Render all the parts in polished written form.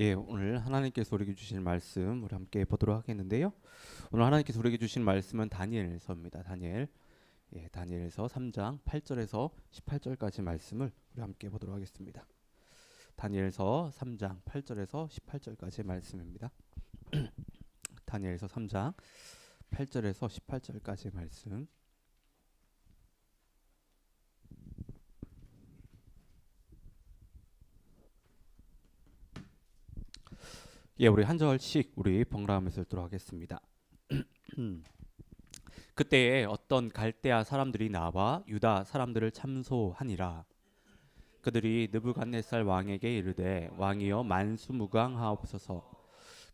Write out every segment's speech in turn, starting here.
예, 오늘 하나님께서 우리에게 주신 말씀 우리 함께 보도록 하겠는데요. 오늘 하나님께서 우리에게 주신 말씀은 다니엘서입니다. 다니엘서 3장 8절에서 18절까지 말씀을 우리 함께 보도록 하겠습니다. 다니엘서 3장 8절에서 18절까지 말씀입니다. 다니엘서 3장 8절에서 18절까지 말씀. 예, 우리 한 절씩 우리 번갈아가면서 읽도록 하겠습니다. 그때에 어떤 갈대아 사람들이 나와 유다 사람들을 참소하니라. 그들이 느부갓네살 왕에게 이르되 왕이여 만수무강하옵소서.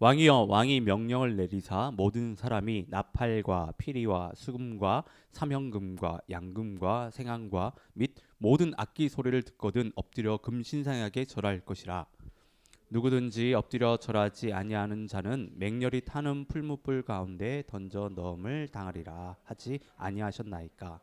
왕이여 왕이 명령을 내리사 모든 사람이 나팔과 피리와 수금과 사명금과 양금과 생황과 및 모든 악기 소리를 듣거든 엎드려 금신상에게 절할 것이라. 누구든지 엎드려 절하지 아니하는 자는 맹렬히 타는 풀무불 가운데 던져 넣음을 당하리라 하지 아니하셨나이까.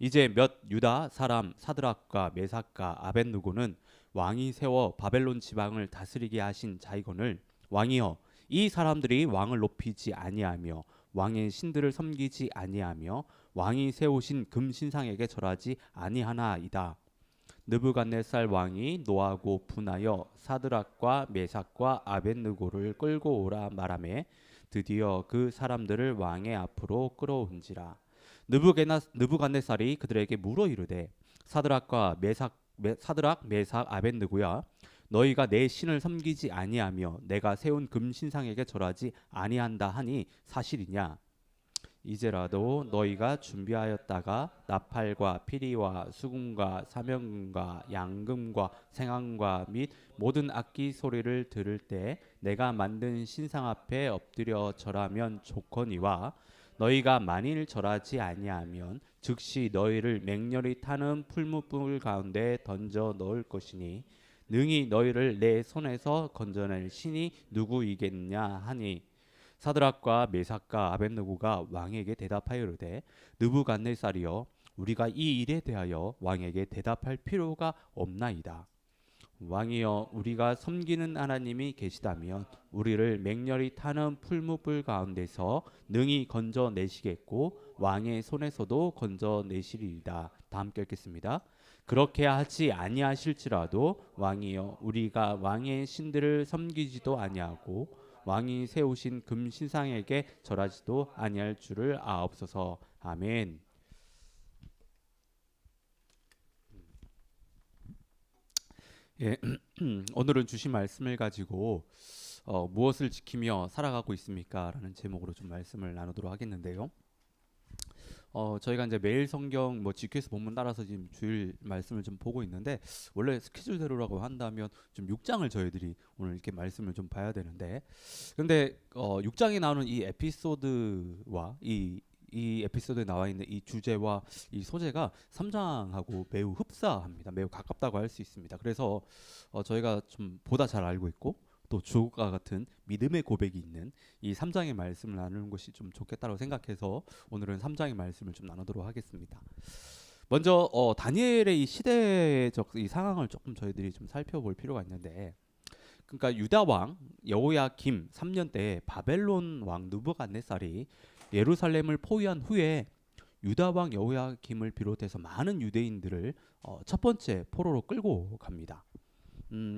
이제 몇 유다 사람 사드락과 메삭과 아벳느고는 왕이 세워 바벨론 지방을 다스리게 하신 자이거늘 왕이여 이 사람들이 왕을 높이지 아니하며 왕의 신들을 섬기지 아니하며 왕이 세우신 금신상에게 절하지 아니하나이다. 느부갓네살 왕이 노하고 분하여 사드락과 메삭과 아벳느고를 끌고 오라 말하매 드디어 그 사람들을 왕의 앞으로 끌어온지라. 느부갓네살이 그들에게 물어 이르되 사드락 메삭 아벳느고야 너희가 내 신을 섬기지 아니하며 내가 세운 금신상에게 절하지 아니한다 하니 사실이냐? 이제라도 너희가 준비하였다가 나팔과 피리와 수금과 사명금과 양금과 생황과 및 모든 악기 소리를 들을 때 내가 만든 신상 앞에 엎드려 절하면 좋거니와 너희가 만일 절하지 아니하면 즉시 너희를 맹렬히 타는 풀무불 가운데 던져 넣을 것이니 능히 너희를 내 손에서 건져낼 신이 누구이겠냐 하니 사드락과 메삭과 아벳느고가 왕에게 대답하여 이르되 느부갓네살이여 우리가 이 일에 대하여 왕에게 대답할 필요가 없나이다. 왕이여 우리가 섬기는 하나님이 계시다면 우리를 맹렬히 타는 풀무불 가운데서 능히 건져내시겠고 왕의 손에서도 건져내시리이다. 다 함께 읽겠습니다. 그렇게 하지 아니하실지라도 왕이여 우리가 왕의 신들을 섬기지도 아니하고 왕이 세우신 금신상에게 절하지도 아니할 줄을 아옵소서. 아멘. 예, 오늘은 주신 말씀을 가지고 무엇을 지키며 살아가고 있습니까? 라는 제목으로 좀 말씀을 나누도록 하겠는데요. 저희가 이제 매일 성경 뭐 GQS 본문 따라서 지금 주일 말씀을 좀 보고 있는데 원래 스케줄대로라고 한다면 좀 6장을 저희들이 오늘 이렇게 말씀을 좀 봐야 되는데 근데 6장에 나오는 이 에피소드와 이 에피소드에 나와 있는 이 주제와 이 소재가 3장하고 매우 흡사합니다. 매우 가깝다고 할 수 있습니다. 그래서 저희가 좀 보다 잘 알고 있고 또 주옥과 같은 믿음의 고백이 있는 이 3장의 말씀을 나누는 것이 좀 좋겠다고 생각해서 오늘은 3장의 말씀을 좀 나누도록 하겠습니다. 먼저 다니엘의 이 시대적 이 상황을 조금 저희들이 좀 살펴볼 필요가 있는데 그러니까 유다 왕 여호야김 3년 때 바벨론 왕 느부갓네살이 예루살렘을 포위한 후에 유다 왕 여호야김을 비롯해서 많은 유대인들을 첫 번째 포로로 끌고 갑니다.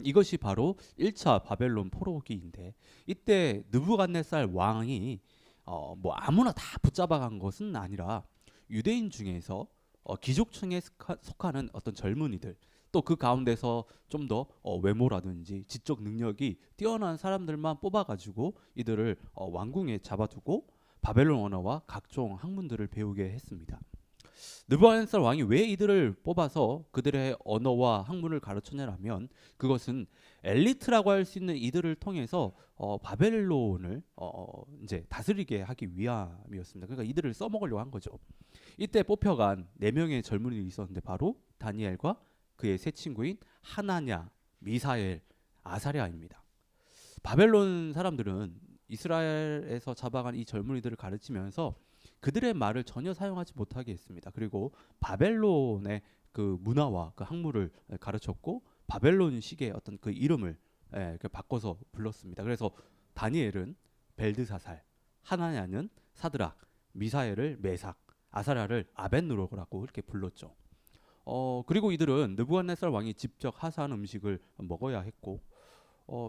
이것이 바로 1차 바벨론 포로기인데 이때 느부갓네살 왕이 뭐 아무나 다 붙잡아간 것은 아니라 유대인 중에서 귀족층에 속하는 어떤 젊은이들 또 그 가운데서 좀 더 외모라든지 지적 능력이 뛰어난 사람들만 뽑아가지고 이들을 왕궁에 잡아두고 바벨론 언어와 각종 학문들을 배우게 했습니다. 느부갓네살 왕이 왜 이들을 뽑아서 그들의 언어와 학문을 가르쳤냐면 그것은 엘리트라고 할 수 있는 이들을 통해서 바벨론을 이제 다스리게 하기 위함이었습니다. 그러니까 이들을 써먹으려고 한 거죠. 이때 뽑혀간 4명의 젊은이들이 있었는데 바로 다니엘과 그의 세 친구인 하나냐, 미사엘, 아사랴입니다. 바벨론 사람들은 이스라엘에서 잡아간 이 젊은이들을 가르치면서 그들의 말을 전혀 사용하지 못하게 했습니다. 그리고 바벨론의 그 문화와 그 학문을 가르쳤고 바벨론식의 어떤 그 이름을 이렇게 바꿔서 불렀습니다. 그래서 다니엘은 벨드사살, 하나냐는 사드락, 미사엘을 메삭, 아사랴를 아벳느고라고 이렇게 불렀죠. 그리고 이들은 느부갓네살 왕이 직접 하사한 음식을 먹어야 했고,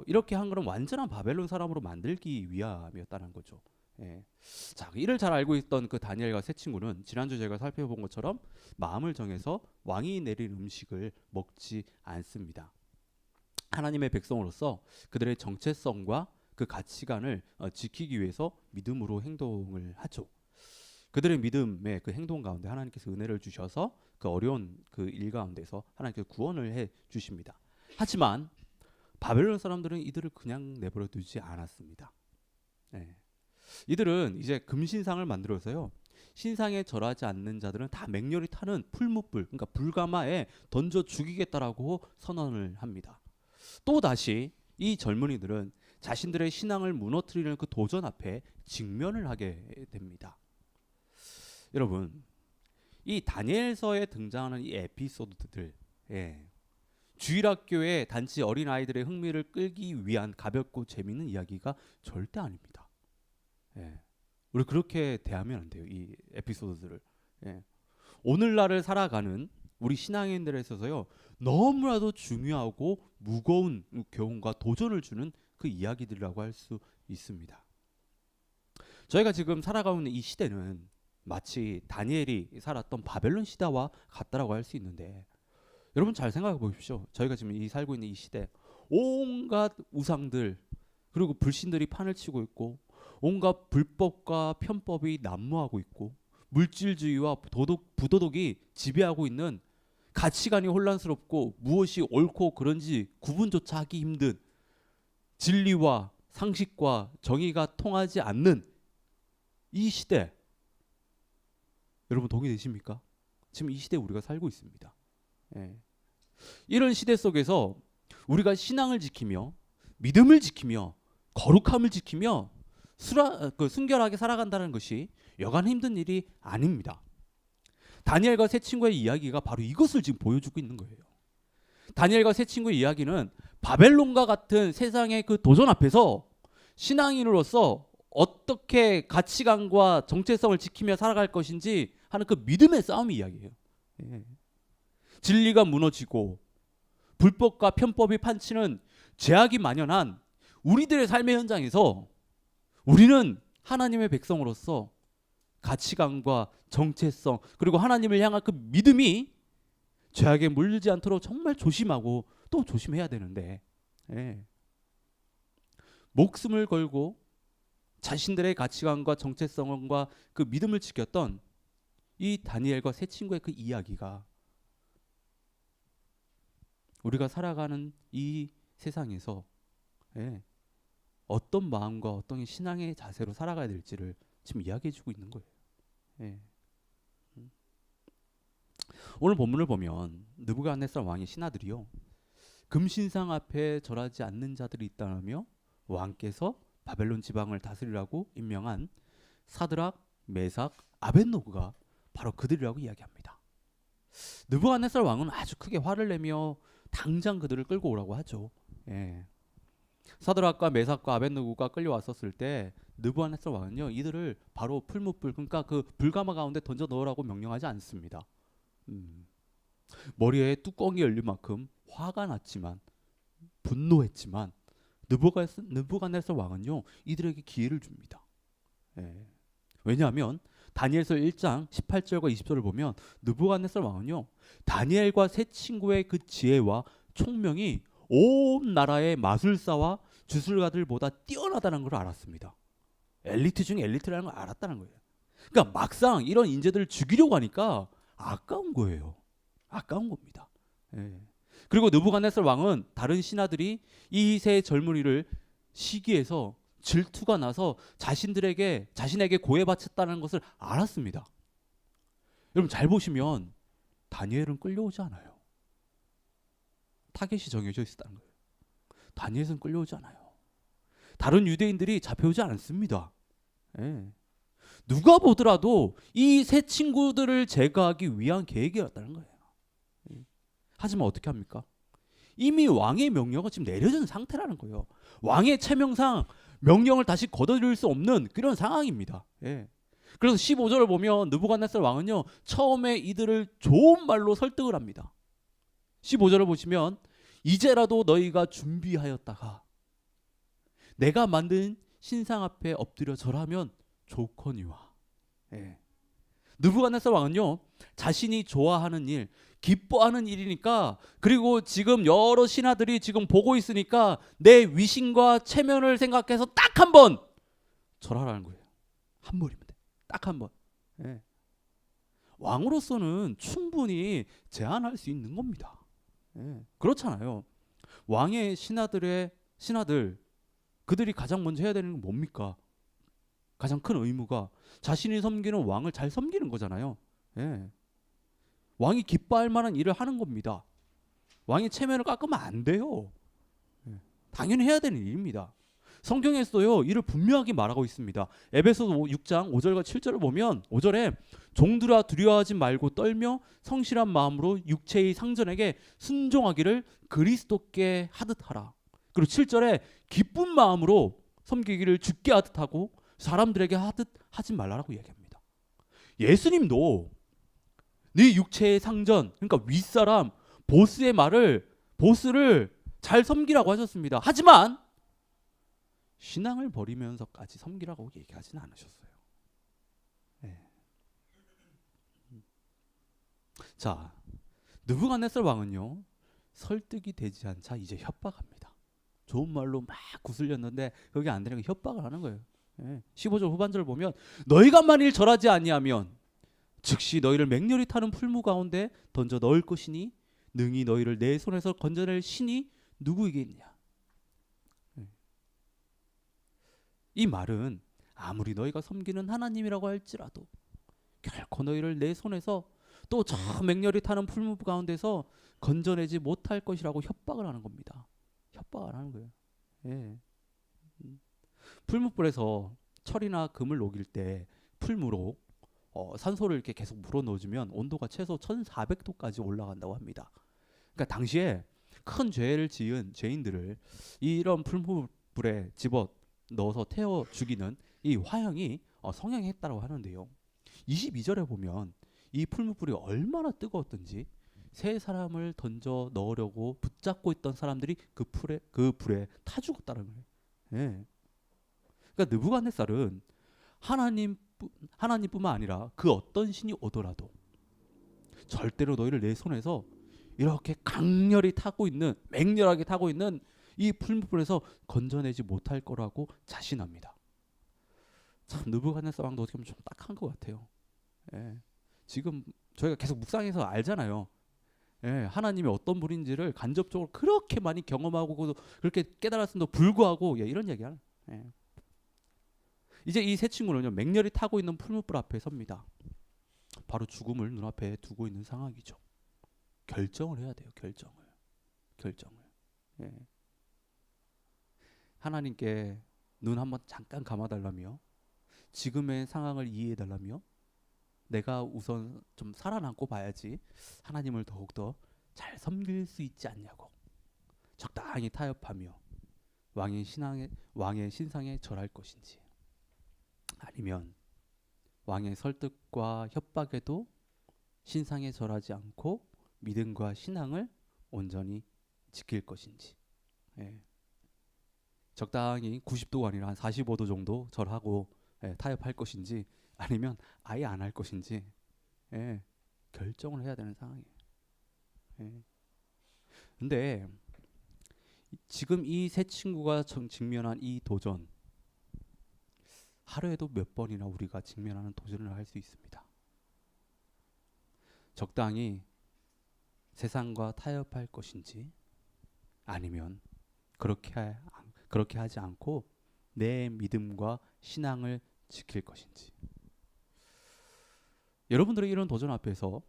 이렇게 한 것은 완전한 바벨론 사람으로 만들기 위함이었다는 거죠. 예. 자, 이를 잘 알고 있던 그 다니엘과 세 친구는 지난주 제가 살펴본 것처럼 마음을 정해서 왕이 내린 음식을 먹지 않습니다. 하나님의 백성으로서 그들의 정체성과 그 가치관을 지키기 위해서 믿음으로 행동을 하죠. 그들의 믿음의 그 행동 가운데 하나님께서 은혜를 주셔서 그 어려운 그 일 가운데서 하나님께서 구원을 해 주십니다. 하지만 바벨론 사람들은 이들을 그냥 내버려 두지 않았습니다. 네. 이들은 이제 금신상을 만들어서요, 신상에 절하지 않는 자들은 다 맹렬히 타는 풀무불, 그러니까 불가마에 던져 죽이겠다라고 선언을 합니다. 또 다시 이 젊은이들은 자신들의 신앙을 무너뜨리는 그 도전 앞에 직면을 하게 됩니다. 여러분, 이 다니엘서에 등장하는 이 에피소드들, 주일학교에 단지 어린아이들의 흥미를 끌기 위한 가볍고 재미있는 이야기가 절대 아닙니다. 우리 그렇게 대하면 안 돼요, 이 에피소드들을. 오늘날을 살아가는 우리 신앙인들에 있어서요, 너무나도 중요하고 무거운 교훈과 도전을 주는 그 이야기들이라고 할 수 있습니다. 저희가 지금 살아가고 있는 이 시대는 마치 다니엘이 살았던 바벨론 시대와 같다라고 할 수 있는데, 여러분 잘 생각해 보십시오. 저희가 지금 살고 있는 이 시대, 온갖 우상들 그리고 불신들이 판을 치고 있고, 온갖 불법과 편법이 난무하고 있고, 물질주의와 부도덕이 지배하고 있는, 가치관이 혼란스럽고 무엇이 옳고 그런지 구분조차 하기 힘든, 진리와 상식과 정의가 통하지 않는 이 시대, 여러분 동의되십니까? 지금 이 시대에 우리가 살고 있습니다. 이런 시대 속에서 우리가 신앙을 지키며 믿음을 지키며 거룩함을 지키며 순결하게 살아간다는 것이 여간 힘든 일이 아닙니다. 다니엘과 세 친구의 이야기가 바로 이것을 지금 보여주고 있는 거예요. 다니엘과 세 친구의 이야기는 바벨론과 같은 세상의 그 도전 앞에서 신앙인으로서 어떻게 가치관과 정체성을 지키며 살아갈 것인지 하는 그 믿음의 싸움의 이야기예요. 진리가 무너지고 불법과 편법이 판치는 죄악이 만연한 우리들의 삶의 현장에서 우리는 하나님의 백성으로서 가치관과 정체성 그리고 하나님을 향한 그 믿음이 죄악에 물들지 않도록 정말 조심하고 또 조심해야 되는데, 목숨을 걸고 자신들의 가치관과 정체성과 그 믿음을 지켰던 이 다니엘과 세 친구의 그 이야기가 우리가 살아가는 이 세상에서 어떤 마음과 어떤 신앙의 자세로 살아가야 될지를 지금 이야기해주고 있는 거예요. 오늘 본문을 보면 느부갓네살 왕의 신하들이요, 금신상 앞에 절하지 않는 자들이 있다며 왕께서 바벨론 지방을 다스리라고 임명한 사드락, 메삭, 아벳노고가 바로 그들이라고 이야기합니다. 느부갓네살 왕은 아주 크게 화를 내며 당장 그들을 끌고 오라고 하죠. 사드락과 메삭과 아벳느고가 끌려왔었을 때 느부갓네살 왕은요, 이들을 바로 풀무불, 그러니까 그 불가마 가운데 던져 넣으라고 명령하지 않습니다. 머리에 뚜껑이 열릴 만큼 화가 났지만, 분노했지만 느부갓네살 왕은요, 이들에게 기회를 줍니다. 왜냐하면 다니엘서 1장 18절과 20절을 보면 느부갓네살 왕은요, 다니엘과 세 친구의 그 지혜와 총명이 온 나라의 마술사와 주술가들보다 뛰어나다는 걸 알았습니다. 엘리트 중에 엘리트라는 걸 알았다는 거예요. 그러니까 막상 이런 인재들을 죽이려고 하니까 아까운 거예요. 아까운 겁니다. 그리고 느부갓네살 왕은 다른 신하들이 이 세 젊은이를 시기해서 질투가 나서 자신에게 고해바쳤다는 것을 알았습니다. 여러분 잘 보시면 다니엘은 끌려오지 않아요. 타겟이 정해져 있었다는 거예요. 다니엘은 끌려오지 않아요. 다른 유대인들이 잡혀오지 않습니다. 누가 보더라도 이 세 친구들을 제거하기 위한 계획이었다는 거예요. 하지만 어떻게 합니까? 이미 왕의 명령은 지금 내려진 상태라는 거예요. 왕의 체명상 명령을 다시 거둬들일 수 없는 그런 상황입니다. 예. 그래서 15절을 보면 느부갓네살 왕은요, 처음에 이들을 좋은 말로 설득을 합니다. 15절을 보시면 이제라도 너희가 준비하였다가 내가 만든 신상 앞에 엎드려 절하면 좋거니와. 예. 느부갓네살 왕은요, 자신이 좋아하는 일, 기뻐하는 일이니까, 그리고 지금 여러 신하들이 지금 보고 있으니까 내 위신과 체면을 생각해서 딱 한 번 절하라는 거예요. 한 번이면 돼. 딱 한 번. 예. 왕으로서는 충분히 제한할 수 있는 겁니다. 예. 그렇잖아요. 왕의 신하들, 그들이 가장 먼저 해야 되는 건 뭡니까? 가장 큰 의무가 자신이 섬기는 왕을 잘 섬기는 거잖아요. 예. 왕이 기뻐할 만한 일을 하는 겁니다. 왕의 체면을 깎으면 안 돼요. 예. 당연히 해야 되는 일입니다. 성경에서요, 이를 분명하게 말하고 있습니다. 에베소서 6장 5절과 7절을 보면 5절에 종들아 두려워하지 말고 떨며 성실한 마음으로 육체의 상전에게 순종하기를 그리스도께 하듯 하라. 그리고 7절에 기쁜 마음으로 섬기기를 주께 하듯 하고 사람들에게 하듯 하지 말라라고 얘기합니다. 예수님도 네 육체의 상전, 그러니까 윗사람, 보스를 잘 섬기라고 하셨습니다. 하지만 신앙을 버리면서까지 섬기라고 얘기하지는 않으셨어요. 네. 자, 느부갓네살 왕은요, 설득이 되지 않자 이제 협박합니다. 좋은 말로 막 구슬렸는데 그게 안 되는 거 협박을 하는 거예요. 예. 15절 후반절을 보면 너희가 만일 절하지 아니하면 즉시 너희를 맹렬히 타는 풀무 가운데 던져 넣을 것이니 능히 너희를 내 손에서 건져낼 신이 누구이겠냐. 예. 이 말은 아무리 너희가 섬기는 하나님이라고 할지라도 결코 너희를 내 손에서 또 저 맹렬히 타는 풀무 가운데서 건져내지 못할 것이라고 협박을 하는 겁니다. 협박을 하는 거예요. 예. 풀무불에서 철이나 금을 녹일 때 풀무로 산소를 이렇게 계속 물어 넣어주면 온도가 최소 1400도까지 올라간다고 합니다. 그러니까 당시에 큰 죄를 지은 죄인들을 이런 풀무불에 집어 넣어서 태워 죽이는 이 화형이 성행했다고 하는데요. 22절에 보면 이 풀무불이 얼마나 뜨거웠던지 세 사람을 던져 넣으려고 붙잡고 있던 사람들이 그 불에 타 죽었다는 거예요. 예. 그러니까 느부갓네살은 하나님뿐만 아니라 그 어떤 신이 오더라도 절대로 너희를 내 손에서 이렇게 맹렬하게 타고 있는 이 풀무불에서 건져내지 못할 거라고 자신합니다. 참 느부갓네살 왕도 어떻게 보면 좀 딱한 것 같아요. 예. 지금 저희가 계속 묵상해서 알잖아요. 예, 하나님이 어떤 분인지를 간접적으로 그렇게 많이 경험하고 그렇게 깨달았음에도 불구하고 이런 얘기야. 예. 이제 이 세 친구는요, 맹렬히 타고 있는 풀무불 앞에 섭니다. 바로 죽음을 눈앞에 두고 있는 상황이죠. 결정을 해야 돼요. 결정을. 예. 하나님께 눈 한번 잠깐 감아달라며, 지금의 상황을 이해해달라며, 내가 우선 좀 살아남고 봐야지 하나님을 더욱더 잘 섬길 수 있지 않냐고 적당히 타협하며 왕의 신상에 절할 것인지, 아니면 왕의 설득과 협박에도 신상에 절하지 않고 믿음과 신앙을 온전히 지킬 것인지. 예. 적당히 90도가 아니라 한 45도 정도 절하고 타협할 것인지, 아니면 아예 안 할 것인지 결정을 해야 되는 상황이에요. 근데 지금 이 세 친구가 직면한 이 도전, 하루에도 몇 번이나 우리가 직면하는 도전을 할 수 있습니다. 적당히 세상과 타협할 것인지, 아니면 그렇게 하지 않고 내 믿음과 신앙을 지킬 것인지. 여러분들이 이런 도전 앞에서,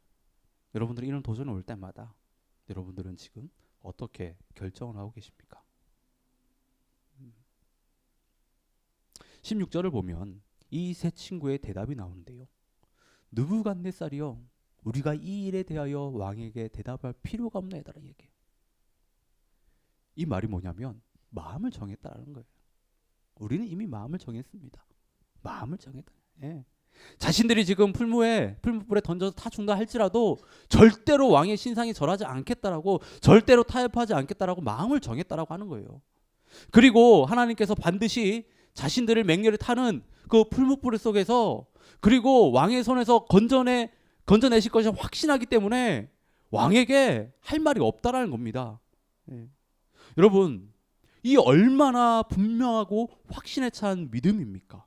여러분들이 이런 도전을 올 때마다 여러분들은 지금 어떻게 결정을 하고 계십니까? 16절을 보면 이 세 친구의 대답이 나오는데요. 느부갓네살이요, 우리가 이 일에 대하여 왕에게 대답할 필요가 없나이다라고 얘기해요. 이 말이 뭐냐면 마음을 정했다라는 거예요. 우리는 이미 마음을 정했습니다. 마음을 정했다. 예. 자신들이 지금 풀무불에 던져서 타 죽는다 할지라도 절대로 왕의 신상이 절하지 않겠다라고, 절대로 타협하지 않겠다라고 마음을 정했다라고 하는 거예요. 그리고 하나님께서 반드시 자신들을 맹렬히 타는 그 풀무불 속에서, 그리고 왕의 손에서 건져내실 것이 확신하기 때문에 왕에게 할 말이 없다라는 겁니다. 예. 여러분, 이 얼마나 분명하고 확신에 찬 믿음입니까?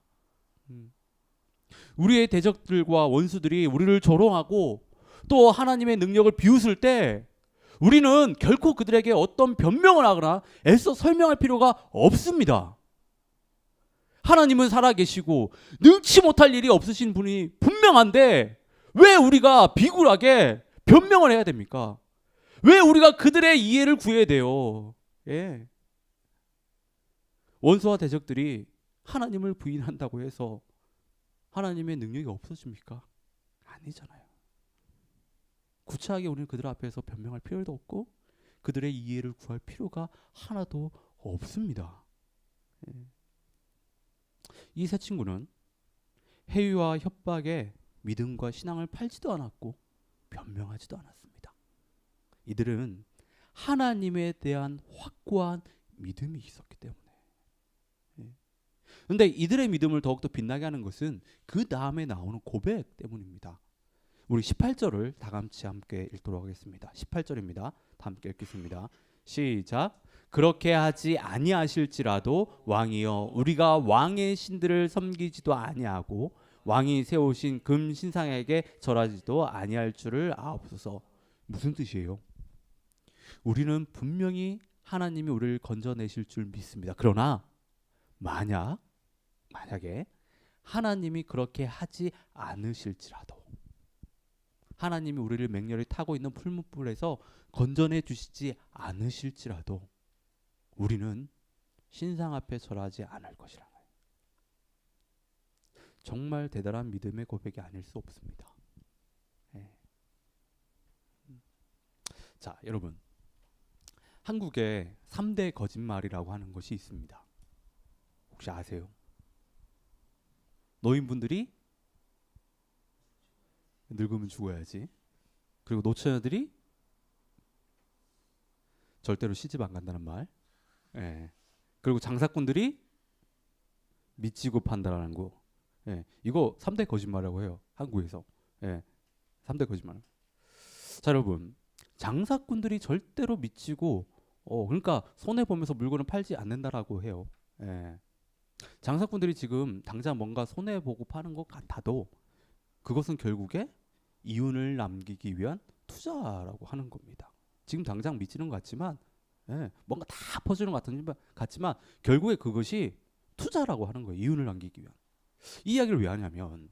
우리의 대적들과 원수들이 우리를 조롱하고 또 하나님의 능력을 비웃을 때 우리는 결코 그들에게 어떤 변명을 하거나 애써 설명할 필요가 없습니다. 하나님은 살아계시고 능치 못할 일이 없으신 분이 분명한데 왜 우리가 비굴하게 변명을 해야 됩니까? 왜 우리가 그들의 이해를 구해야 돼요? 예. 원수와 대적들이 하나님을 부인한다고 해서 하나님의 능력이 없어집니까? 아니잖아요. 구차하게 우리는 그들 앞에서 변명할 필요도 없고 그들의 이해를 구할 필요가 하나도 없습니다. 이 세 친구는 해유와 협박에 믿음과 신앙을 팔지도 않았고 변명하지도 않았습니다. 이들은 하나님에 대한 확고한 믿음이 있었기 때문에. 그런데 이들의 믿음을 더욱더 빛나게 하는 것은 그 다음에 나오는 고백 때문입니다. 우리 18절을 다 같이 함께 읽도록 하겠습니다. 18절입니다. 다 함께 읽겠습니다. 시작. 그렇게 하지 아니하실지라도 왕이여 우리가 왕의 신들을 섬기지도 아니하고 왕이 세우신 금 신상에게 절하지도 아니할 줄을 아옵소서. 무슨 뜻이에요? 우리는 분명히 하나님이 우리를 건져내실 줄 믿습니다. 그러나 만약에 하나님이 그렇게 하지 않으실지라도, 하나님이 우리를 맹렬히 타고 있는 풀무불에서 건져내 주시지 않으실지라도 우리는 신상 앞에 절하지 않을 것이라는 거예요. 정말 대단한 믿음의 고백이 아닐 수 없습니다. 네. 자, 여러분, 한국에 3대 거짓말이라고 하는 것이 있습니다. 혹시 아세요? 노인분들이 늙으면 죽어야지. 그리고 노처녀들이 절대로 시집 안 간다는 말. 예. 그리고 장사꾼들이 미치고 판다라는 거. 예. 이거 3대 거짓말이라고 해요. 한국에서. 예. 3대 거짓말. 자, 여러분, 장사꾼들이 절대로 미치고 그러니까 손해 보면서 물건을 팔지 않는다라고 해요. 예. 장사꾼들이 지금 당장 뭔가 손해 보고 파는 것 같아도 그것은 결국에 이윤을 남기기 위한 투자라고 하는 겁니다. 지금 당장 미치는 것 같지만, 뭔가 다 퍼주는 것 같지만 결국에 그것이 투자라고 하는 거예요. 이윤을 남기기 위한. 이 이야기를 왜 하냐면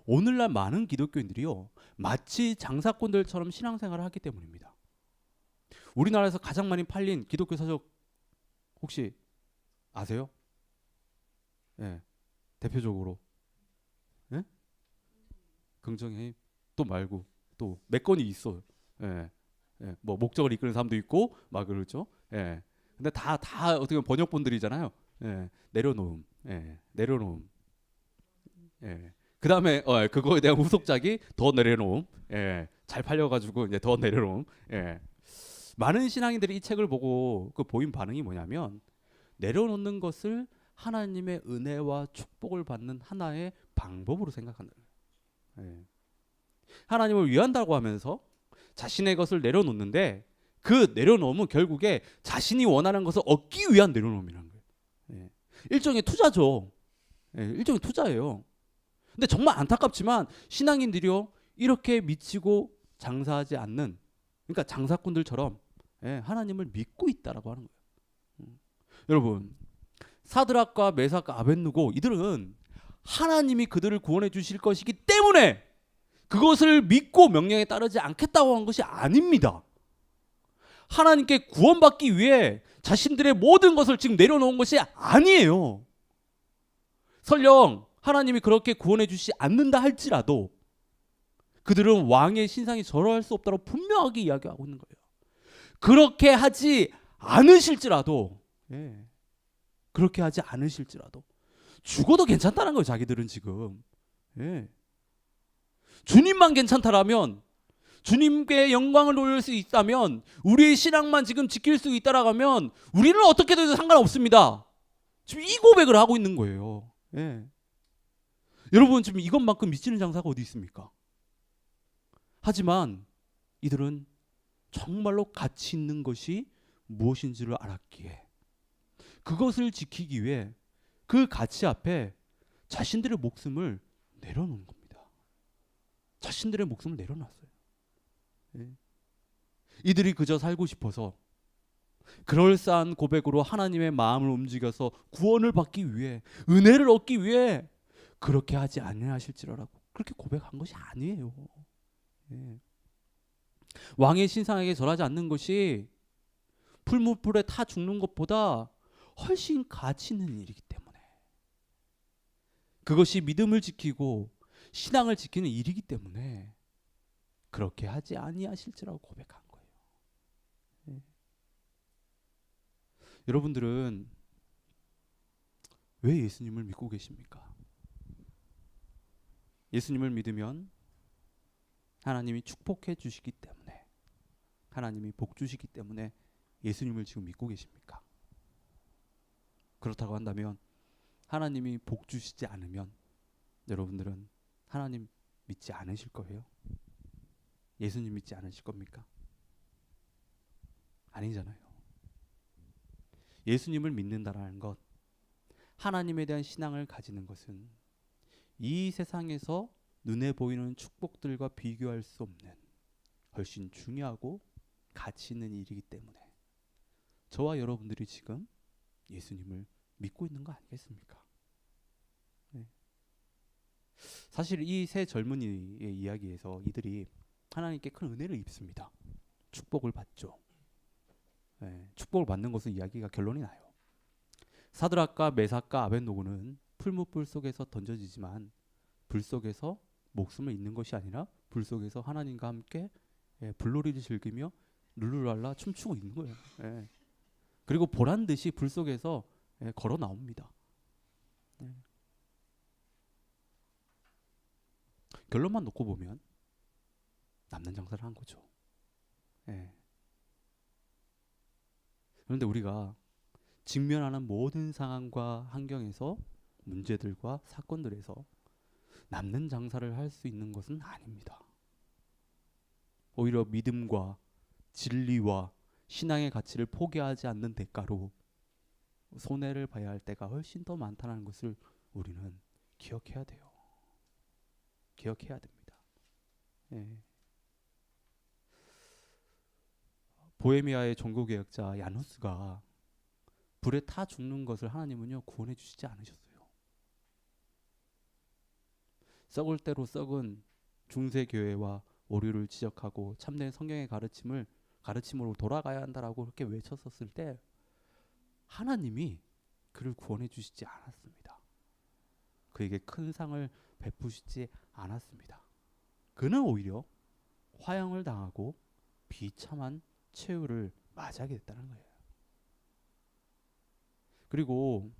오늘날 많은 기독교인들이요, 마치 장사꾼들처럼 신앙생활을 하기 때문입니다. 우리나라에서 가장 많이 팔린 기독교 서적 혹시 아세요? 예, 대표적으로 긍정의 힘, 또 말고 또 몇 건이 있어요. 뭐 목적을 이끄는 사람도 있고 막 그렇죠. 근데 다 어떻게 보면 번역본들이잖아요. 내려놓음, 내려놓음. 그 다음에 그거에 대한 후속작이 더 내려놓음. 잘 팔려가지고 이제 더 내려놓음. 많은 신앙인들이 이 책을 보고 그 보인 반응이 뭐냐면 내려놓는 것을 하나님의 은혜와 축복을 받는 하나의 방법으로 생각한다. 하나님을 위한다고 하면서 자신의 것을 내려놓는데 그 내려놓음은 결국에 자신이 원하는 것을 얻기 위한 내려놓음이라는 거예요. 일종의 투자죠. 일종의 투자예요. 근데 정말 안타깝지만 신앙인들이요, 이렇게 미치고 장사하지 않는, 그러니까 장사꾼들처럼 하나님을 믿고 있다라고 하는 거예요. 여러분, 사드락과 메삭과 아벳느고 이들은 하나님이 그들을 구원해 주실 것이기 때문에 그것을 믿고 명령에 따르지 않겠다고 한 것이 아닙니다. 하나님께 구원받기 위해 자신들의 모든 것을 지금 내려놓은 것이 아니에요. 설령 하나님이 그렇게 구원해 주시지 않는다 할지라도 그들은 왕의 신상이 절호할 수 없다고 분명하게 이야기하고 있는 거예요. 그렇게 하지 않으실지라도, 예, 그렇게 하지 않으실지라도 죽어도 괜찮다는 거예요. 자기들은 지금. 예. 주님만 괜찮다라면, 주님께 영광을 돌릴 수 있다면, 우리의 신앙만 지금 지킬 수 있다라고 하면 우리는 어떻게 돼도 상관없습니다. 지금 이 고백을 하고 있는 거예요. 예. 여러분, 지금 이것만큼 미치는 장사가 어디 있습니까? 하지만 이들은 정말로 가치 있는 것이 무엇인지를 알았기에 그것을 지키기 위해 그 가치 앞에 자신들의 목숨을 내려놓은 겁니다. 자신들의 목숨을 내려놨어요. 예. 이들이 그저 살고 싶어서 그럴싸한 고백으로 하나님의 마음을 움직여서 구원을 받기 위해, 은혜를 얻기 위해 그렇게 하지 아니하실지라고 그렇게 고백한 것이 아니에요. 예. 왕의 신상에게 절하지 않는 것이 풀무불에 타 죽는 것보다 훨씬 가치 있는 일이기 때문에, 그것이 믿음을 지키고 신앙을 지키는 일이기 때문에 그렇게 하지 아니하실지라고 고백한 거예요. 예. 여러분들은 왜 예수님을 믿고 계십니까? 예수님을 믿으면 하나님이 축복해 주시기 때문에, 하나님이 복 주시기 때문에 예수님을 지금 믿고 계십니까? 그렇다고 한다면 하나님이 복 주시지 않으면 여러분들은 하나님 믿지 않으실 거예요? 예수님 믿지 않으실 겁니까? 아니잖아요. 예수님을 믿는다라는 것, 하나님에 대한 신앙을 가지는 것은 이 세상에서 눈에 보이는 축복들과 비교할 수 없는 훨씬 중요하고 가치 있는 일이기 때문에 저와 여러분들이 지금 예수님을 믿고 있는 거 아니겠습니까? 네. 사실 이 세 젊은이의 이야기에서 이들이 하나님께 큰 은혜를 입습니다. 축복을 받죠. 네. 축복을 받는 것은 이야기가 결론이 나요. 사드락과 메삭과 아벳노고는 풀무불 속에서 던져지지만 불 속에서 목숨을 잃는 것이 아니라 불 속에서 하나님과 함께 불놀이를 즐기며 룰루랄라 춤추고 있는 거예요. 예. 그리고 보란 듯이 불 속에서 걸어 나옵니다. 예. 결론만 놓고 보면 남는 장사를 한 거죠. 예. 그런데 우리가 직면하는 모든 상황과 환경에서, 문제들과 사건들에서 남는 장사를 할 수 있는 것은 아닙니다. 오히려 믿음과 진리와 신앙의 가치를 포기하지 않는 대가로 손해를 봐야 할 때가 훨씬 더 많다는 것을 우리는 기억해야 돼요. 기억해야 됩니다. 예. 보헤미아의 종교개혁자 야누스가 불에 타 죽는 것을 하나님은요 구원해 주시지 않으셨어요. 썩을 대로 썩은 중세 교회와 오류를 지적하고 참된 성경의 가르침으로 돌아가야 한다라고 그렇게 외쳤었을 때 하나님이 그를 구원해 주시지 않았습니다. 그에게 큰 상을 베푸시지 않았습니다. 그는 오히려 화형을 당하고 비참한 최후를 맞이하게 됐다는 거예요. 그리고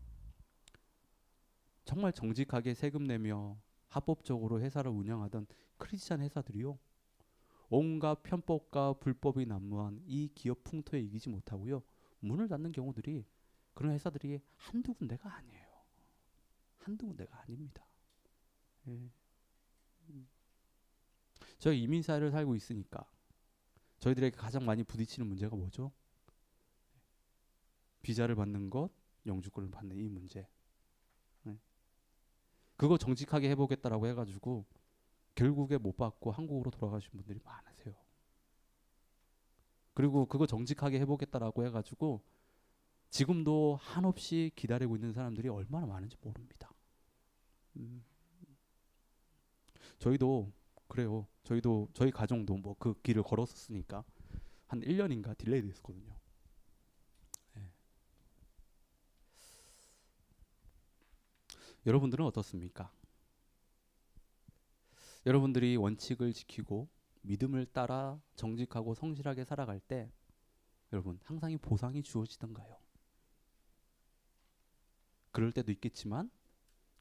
정말 정직하게 세금 내며 합법적으로 회사를 운영하던 크리스찬 회사들이요, 온갖 편법과 불법이 난무한 이 기업 풍토에 이기지 못하고요, 문을 닫는 경우들이, 그런 회사들이 한두 군데가 아니에요. 한두 군데가 아닙니다. 예. 저희 이민사회를 살고 있으니까 저희들에게 가장 많이 부딪히는 문제가 뭐죠? 비자를 받는 것, 영주권을 받는 이 문제. 네. 그거 정직하게 해보겠다라고 해가지고 결국에 못 받고 한국으로 돌아가신 분들이 많으세요. 그리고 그거 정직하게 해보겠다라고 해가지고 지금도 한없이 기다리고 있는 사람들이 얼마나 많은지 모릅니다. 저희도 그래요. 저희도 저희 가정도 뭐 그 길을 걸었었으니까 한 1년인가 딜레이 됐었거든요. 네. 여러분들은 어떻습니까? 여러분들이 원칙을 지키고 믿음을 따라 정직하고 성실하게 살아갈 때 여러분, 항상 이 보상이 주어지던가요? 그럴 때도 있겠지만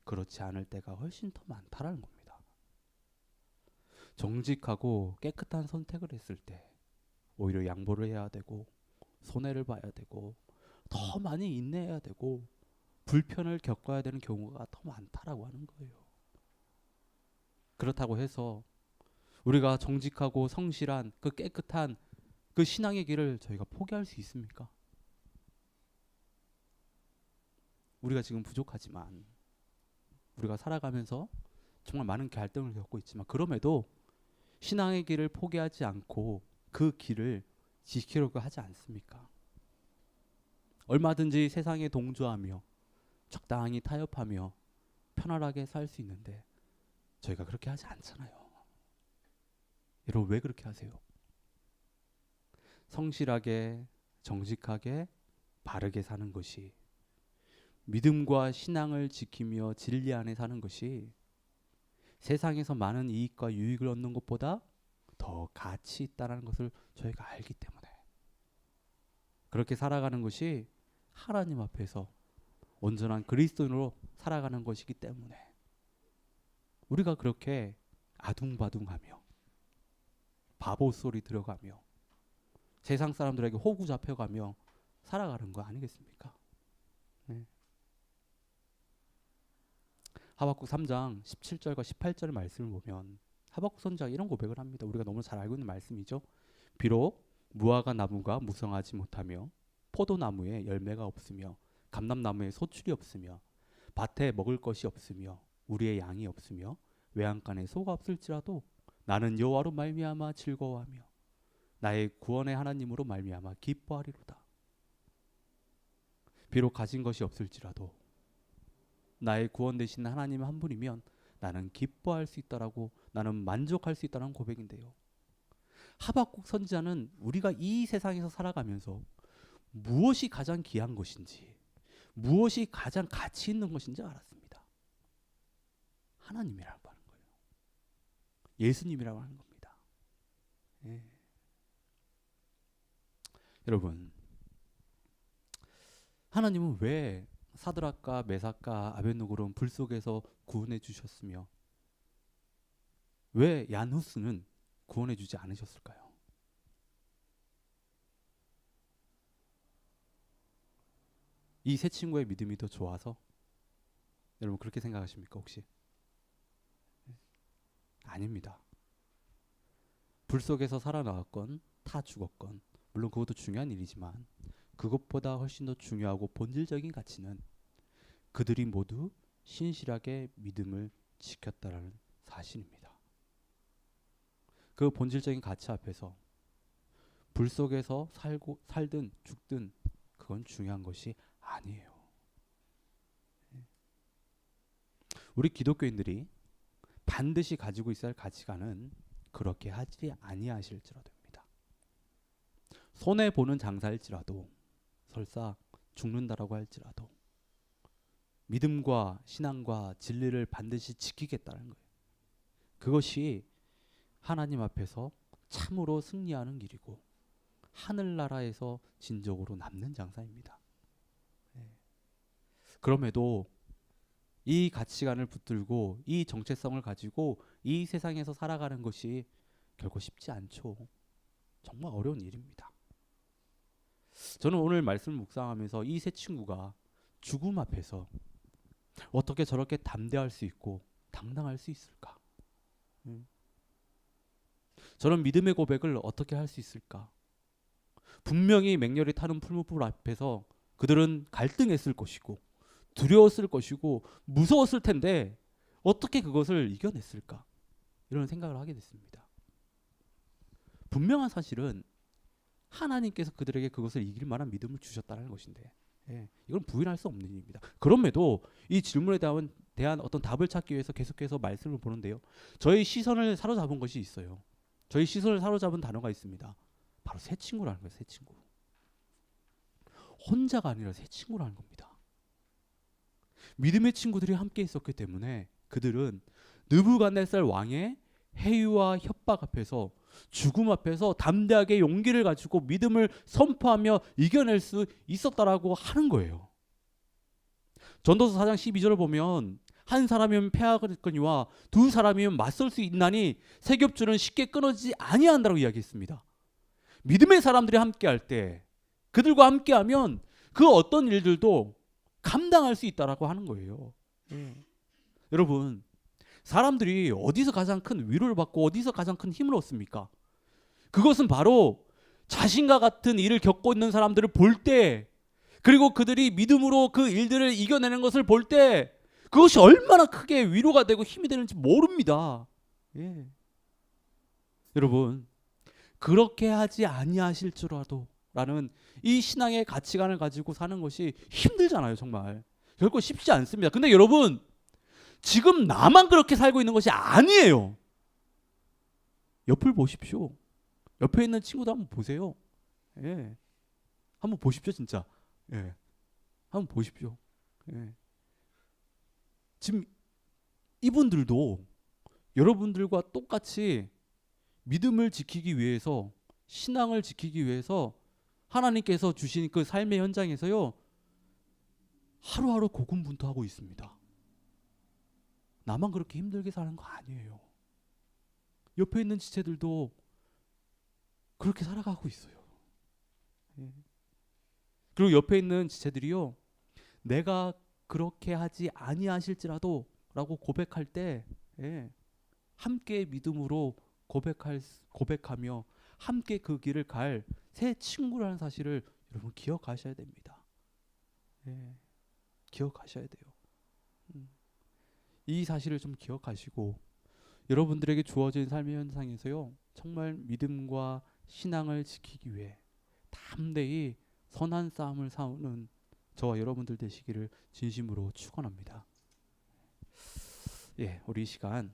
그렇지 않을 때가 훨씬 더 많다라는 겁니다. 정직하고 깨끗한 선택을 했을 때 오히려 양보를 해야 되고 손해를 봐야 되고 더 많이 인내해야 되고 불편을 겪어야 되는 경우가 더 많다라고 하는 거예요. 그렇다고 해서 우리가 정직하고 성실한 그 깨끗한 그 신앙의 길을 저희가 포기할 수 있습니까? 우리가 지금 부족하지만 우리가 살아가면서 정말 많은 갈등을 겪고 있지만 그럼에도 신앙의 길을 포기하지 않고 그 길을 지키려고 하지 않습니까? 얼마든지 세상에 동조하며 적당히 타협하며 편안하게 살 수 있는데 저희가 그렇게 하지 않잖아요. 여러분, 왜 그렇게 하세요? 성실하게, 정직하게, 바르게 사는 것이, 믿음과 신앙을 지키며 진리 안에 사는 것이 세상에서 많은 이익과 유익을 얻는 것보다 더 가치 있다는 것을 저희가 알기 때문에 그렇게 살아가는 것이 하나님 앞에서 온전한 그리스도인으로 살아가는 것이기 때문에 우리가 그렇게 아둥바둥하며 바보 소리 들어가며 세상 사람들에게 호구 잡혀가며 살아가는 거 아니겠습니까? 네. 하박국 3장 17절과 18절의 말씀을 보면 하박국 선지자가 이런 고백을 합니다. 우리가 너무 잘 알고 있는 말씀이죠. 비록 무화과 나무가 무성하지 못하며 포도나무에 열매가 없으며 감람나무에 소출이 없으며 밭에 먹을 것이 없으며 우리의 양이 없으며 외양간에 소가 없을지라도 나는 여호와로 말미암아 즐거워하며 나의 구원의 하나님으로 말미암아 기뻐하리로다. 비록 가진 것이 없을지라도 나의 구원 되신 하나님 한 분이면 나는 기뻐할 수 있다라고, 나는 만족할 수 있다는 고백인데요. 하박국 선지자는 우리가 이 세상에서 살아가면서 무엇이 가장 귀한 것인지, 무엇이 가장 가치 있는 것인지 알았습니다. 하나님이라고 하는 거예요. 예수님이라고 하는 겁니다. 예. 여러분, 하나님은 왜 사드락과 메삭과 아벳느고를 불 속에서 구원해 주셨으며 왜 얀후스는 구원해 주지 않으셨을까요? 이 세 친구의 믿음이 더 좋아서? 여러분, 그렇게 생각하십니까 혹시? 아닙니다. 불 속에서 살아나왔건 타 죽었건 물론 그것도 중요한 일이지만 그것보다 훨씬 더 중요하고 본질적인 가치는 그들이 모두 신실하게 믿음을 지켰다라는 사실입니다. 그 본질적인 가치 앞에서 불 속에서 살든 죽든 그건 중요한 것이 아니에요. 우리 기독교인들이 반드시 가지고 있어야 할 가치관은 그렇게 하지 아니하실지라도입니다. 손해 보는 장사일지라도, 설사 죽는다라고 할지라도 믿음과 신앙과 진리를 반드시 지키겠다는 거예요. 그것이 하나님 앞에서 참으로 승리하는 길이고 하늘나라에서 진정으로 남는 장사입니다. 그럼에도 이 가치관을 붙들고 이 정체성을 가지고 이 세상에서 살아가는 것이 결코 쉽지 않죠. 정말 어려운 일입니다. 저는 오늘 말씀을 묵상하면서 이 세 친구가 죽음 앞에서 어떻게 저렇게 담대할 수 있고 당당할 수 있을까? 저런 믿음의 고백을 어떻게 할 수 있을까? 분명히 맹렬히 타는 풀무불 앞에서 그들은 갈등했을 것이고 두려웠을 것이고 무서웠을 텐데 어떻게 그것을 이겨냈을까? 이런 생각을 하게 됐습니다. 분명한 사실은 하나님께서 그들에게 그것을 이길 만한 믿음을 주셨다는 것인데, 이건 부인할 수 없는 일입니다. 그럼에도 이 질문에 대한 어떤 답을 찾기 위해서 계속해서 말씀을 보는데요. 저희 시선을 사로잡은 것이 있어요. 저희 시선을 사로잡은 단어가 있습니다. 바로 새 친구라는 거예요. 새 친구. 혼자가 아니라 새 친구라는 겁니다. 믿음의 친구들이 함께 있었기 때문에 그들은 느부갓네살 왕의 해유와 협박 앞에서 죽음 앞에서 담대하게 용기를 가지고 믿음을 선포하며 이겨낼 수 있었다라고 하는 거예요. 전도서 4장 12절을 보면 한 사람이면 패하겠거니와 두 사람이면 맞설 수 있나니 세 겹줄은 쉽게 끊어지지 아니한다고 이야기했습니다. 믿음의 사람들이 함께할 때, 그들과 함께하면 그 어떤 일들도 감당할 수 있다라고 하는 거예요. 여러분, 사람들이 어디서 가장 큰 위로를 받고 어디서 가장 큰 힘을 얻습니까? 그것은 바로 자신과 같은 일을 겪고 있는 사람들을 볼 때, 그리고 그들이 믿음으로 그 일들을 이겨내는 것을 볼 때 그것이 얼마나 크게 위로가 되고 힘이 되는지 모릅니다. 예. 여러분, 그렇게 하지 아니하실지라도 라는 이 신앙의 가치관을 가지고 사는 것이 힘들잖아요. 정말 결코 쉽지 않습니다. 근데 여러분, 지금 나만 그렇게 살고 있는 것이 아니에요. 옆을 보십시오. 옆에 있는 친구도 한번 보세요. 예. 한번 보십시오. 진짜. 예. 한번 보십시오. 예. 지금 이분들도 여러분들과 똑같이 믿음을 지키기 위해서, 신앙을 지키기 위해서 하나님께서 주신 그 삶의 현장에서요, 하루하루 고군분투하고 있습니다. 나만 그렇게 힘들게 사는 거 아니에요. 옆에 있는 지체들도 그렇게 살아가고 있어요. 그리고 옆에 있는 지체들이요, 내가 그렇게 하지 아니하실지라도 라고 고백할 때, 함께 믿음으로 고백하며 함께 그 길을 갈 새 친구라는 사실을 여러분 기억하셔야 됩니다. 기억하셔야 돼요. 이 사실을 좀 기억하시고 여러분들에게 주어진 삶의 현상에서요, 정말 믿음과 신앙을 지키기 위해 담대히 선한 싸움을 싸우는 저와 여러분들 되시기를 진심으로 축원합니다. 우리 이 시간